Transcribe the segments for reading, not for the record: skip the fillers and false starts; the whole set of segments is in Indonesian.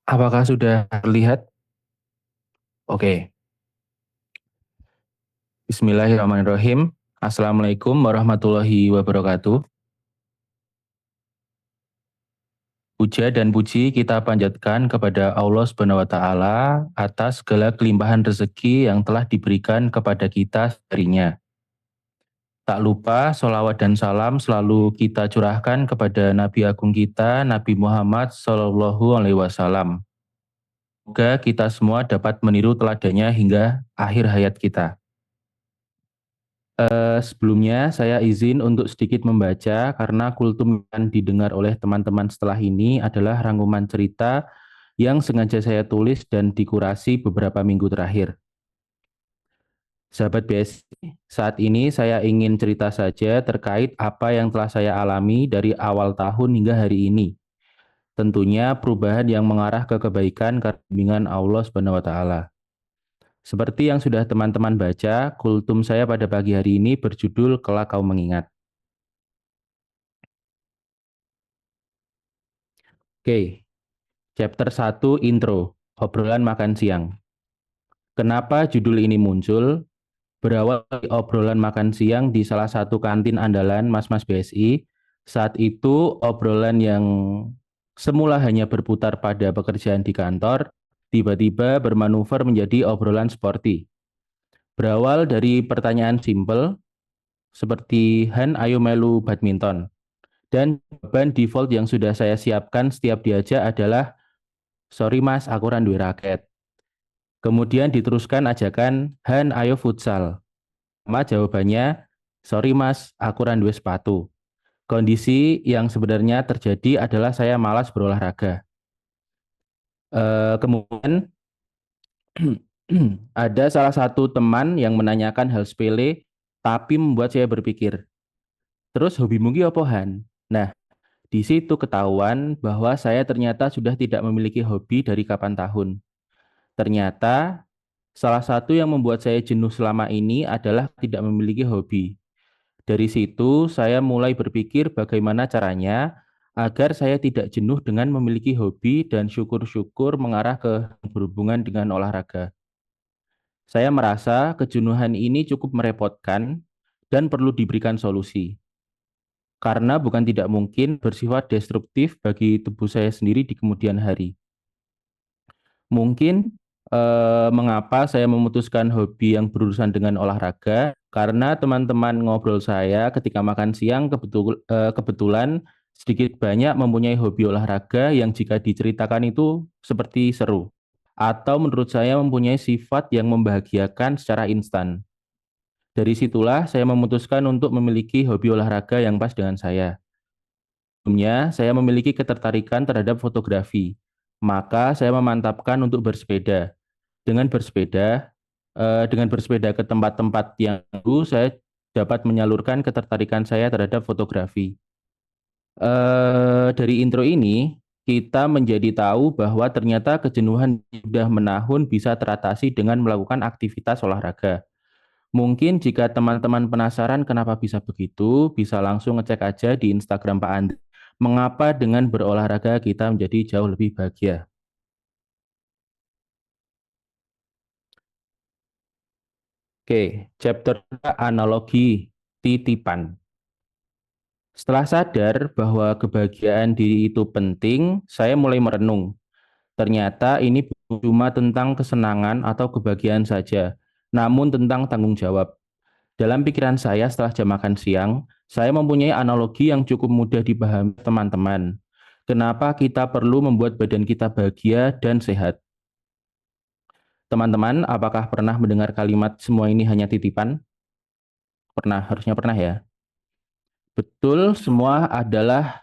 Apakah sudah terlihat? Oke. Bismillahirrahmanirrahim. Assalamualaikum warahmatullahi wabarakatuh. Puja dan puji kita panjatkan kepada Allah Subhanahu wa taala atas segala kelimpahan rezeki yang telah diberikan kepada kita darinya. Tak lupa sholawat dan salam selalu kita curahkan kepada Nabi Agung kita, Nabi Muhammad Sallallahu Alaihi Wasallam. Semoga kita semua dapat meniru teladannya hingga akhir hayat kita. Sebelumnya saya izin untuk sedikit membaca karena kultum yang didengar oleh teman-teman setelah ini adalah rangkuman cerita yang sengaja saya tulis dan dikurasi beberapa minggu terakhir. Sahabat BSI, saat ini saya ingin cerita saja terkait apa yang telah saya alami dari awal tahun hingga hari ini. Tentunya perubahan yang mengarah ke kebaikan karena bimbingan Allah Subhanahu wa taala. Seperti yang sudah teman-teman baca, kultum saya pada pagi hari ini berjudul Kelak Kau Mengingat. Oke, chapter 1 Intro, obrolan makan siang. Kenapa judul ini muncul? Berawal dari obrolan makan siang di salah satu kantin andalan Mas-Mas BSI. Saat itu obrolan yang semula hanya berputar pada pekerjaan di kantor, tiba-tiba bermanuver menjadi obrolan sporty. Berawal dari pertanyaan simpel, seperti Han ayo melu badminton. Dan jawaban default yang sudah saya siapkan setiap diajak adalah, sorry mas, aku randuwe raket. Kemudian diteruskan ajakan, Han ayo futsal. Sama jawabannya, sorry mas, aku randuwe sepatu. Kondisi yang sebenarnya terjadi adalah saya malas berolahraga. Kemudian ada salah satu teman yang menanyakan hal sepele, tapi membuat saya berpikir, terus hobimu ki apa Han? Nah, di situ ketahuan bahwa saya ternyata sudah tidak memiliki hobi dari kapan tahun. Ternyata salah satu yang membuat saya jenuh selama ini adalah tidak memiliki hobi. Dari situ, saya mulai berpikir bagaimana caranya agar saya tidak jenuh dengan memiliki hobi dan syukur-syukur mengarah ke berhubungan dengan olahraga. Saya merasa kejenuhan ini cukup merepotkan dan perlu diberikan solusi. Karena bukan tidak mungkin bersifat destruktif bagi tubuh saya sendiri di kemudian hari. Mungkin mengapa saya memutuskan hobi yang berurusan dengan olahraga, karena teman-teman ngobrol saya ketika makan siang kebetulan sedikit banyak mempunyai hobi olahraga yang jika diceritakan itu seperti seru, atau menurut saya mempunyai sifat yang membahagiakan secara instan. Dari situlah saya memutuskan untuk memiliki hobi olahraga yang pas dengan saya. Sebelumnya, saya memiliki ketertarikan terhadap fotografi, maka saya memantapkan untuk bersepeda. Dengan bersepeda, dengan bersepeda ke tempat-tempat yang baru, saya dapat menyalurkan ketertarikan saya terhadap fotografi. Dari intro ini, kita menjadi tahu bahwa ternyata kejenuhan yang sudah menahun bisa teratasi dengan melakukan aktivitas olahraga. Mungkin jika teman-teman penasaran kenapa bisa begitu, bisa langsung ngecek aja di Instagram Pak Andri. Mengapa dengan berolahraga kita menjadi jauh lebih bahagia? Oke, chapter 2, analogi titipan. Setelah sadar bahwa kebahagiaan diri itu penting, saya mulai merenung. Ternyata ini bukan cuma tentang kesenangan atau kebahagiaan saja, namun tentang tanggung jawab. Dalam pikiran saya setelah jam makan siang, saya mempunyai analogi yang cukup mudah dipahami teman-teman. Kenapa kita perlu membuat badan kita bahagia dan sehat? Teman-teman, apakah pernah mendengar kalimat semua ini hanya titipan? Pernah, harusnya pernah ya. Betul, semua adalah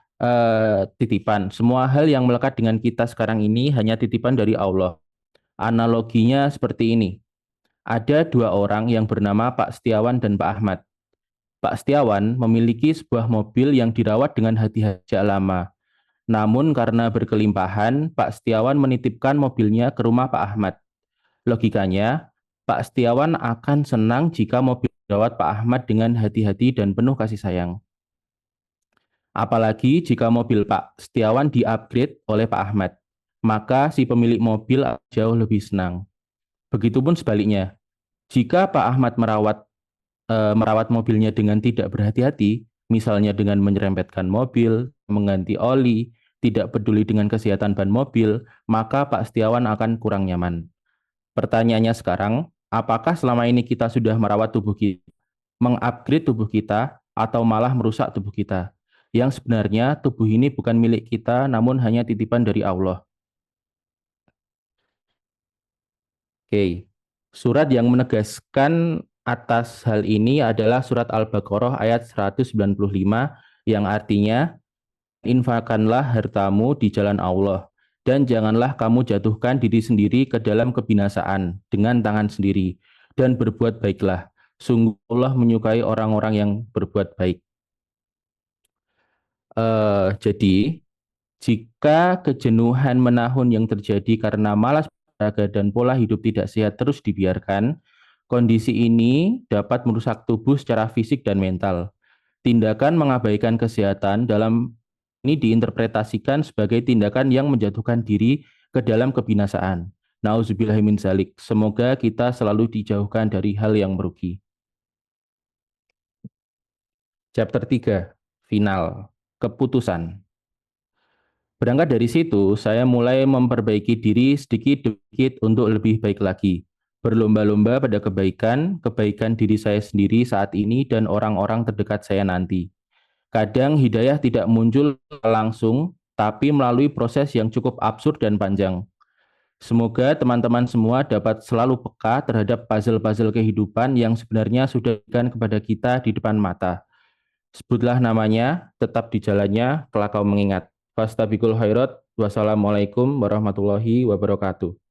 titipan. Semua hal yang melekat dengan kita sekarang ini hanya titipan dari Allah. Analoginya seperti ini. Ada dua orang yang bernama Pak Setiawan dan Pak Ahmad. Pak Setiawan memiliki sebuah mobil yang dirawat dengan hati-hati sejak lama. Namun karena berkelimpahan, Pak Setiawan menitipkan mobilnya ke rumah Pak Ahmad. Logikanya, Pak Setiawan akan senang jika mobil dirawat Pak Ahmad dengan hati-hati dan penuh kasih sayang. Apalagi jika mobil Pak Setiawan di-upgrade oleh Pak Ahmad. maka si pemilik mobil jauh lebih senang. Begitupun sebaliknya, jika Pak Ahmad merawat mobilnya dengan tidak berhati-hati, misalnya dengan menyerempetkan mobil, mengganti oli, tidak peduli dengan kesehatan ban mobil, maka Pak Setiawan akan kurang nyaman. Pertanyaannya sekarang, apakah selama ini kita sudah merawat tubuh kita, mengupgrade tubuh kita, atau malah merusak tubuh kita? Yang sebenarnya tubuh ini bukan milik kita, namun hanya titipan dari Allah. Oke, surat yang menegaskan atas hal ini adalah surat Al-Baqarah ayat 195 yang artinya infakkanlah hartamu di jalan Allah dan janganlah kamu jatuhkan diri sendiri ke dalam kebinasaan dengan tangan sendiri dan berbuat baiklah. Sungguh Allah menyukai orang-orang yang berbuat baik. Jadi jika kejenuhan menahun yang terjadi karena malas olahraga dan pola hidup tidak sehat terus dibiarkan, kondisi ini dapat merusak tubuh secara fisik dan mental. Tindakan mengabaikan kesehatan dalam ini diinterpretasikan sebagai tindakan yang menjatuhkan diri ke dalam kebinasaan. Nauzubillahimin zalik. Semoga kita selalu dijauhkan dari hal yang merugi. Chapter 3, final, keputusan. Berangkat dari situ, saya mulai memperbaiki diri sedikit demi sedikit untuk lebih baik lagi. Berlomba-lomba pada kebaikan, kebaikan diri saya sendiri saat ini dan orang-orang terdekat saya nanti. Kadang hidayah tidak muncul langsung, tapi melalui proses yang cukup absurd dan panjang. Semoga teman-teman semua dapat selalu peka terhadap puzzle-puzzle kehidupan yang sebenarnya sudah diberikan kepada kita di depan mata. Sebutlah namanya, tetap di jalannya, kelak kau mengingat. Fastabiqul khairat. Wassalamualaikum warahmatullahi wabarakatuh.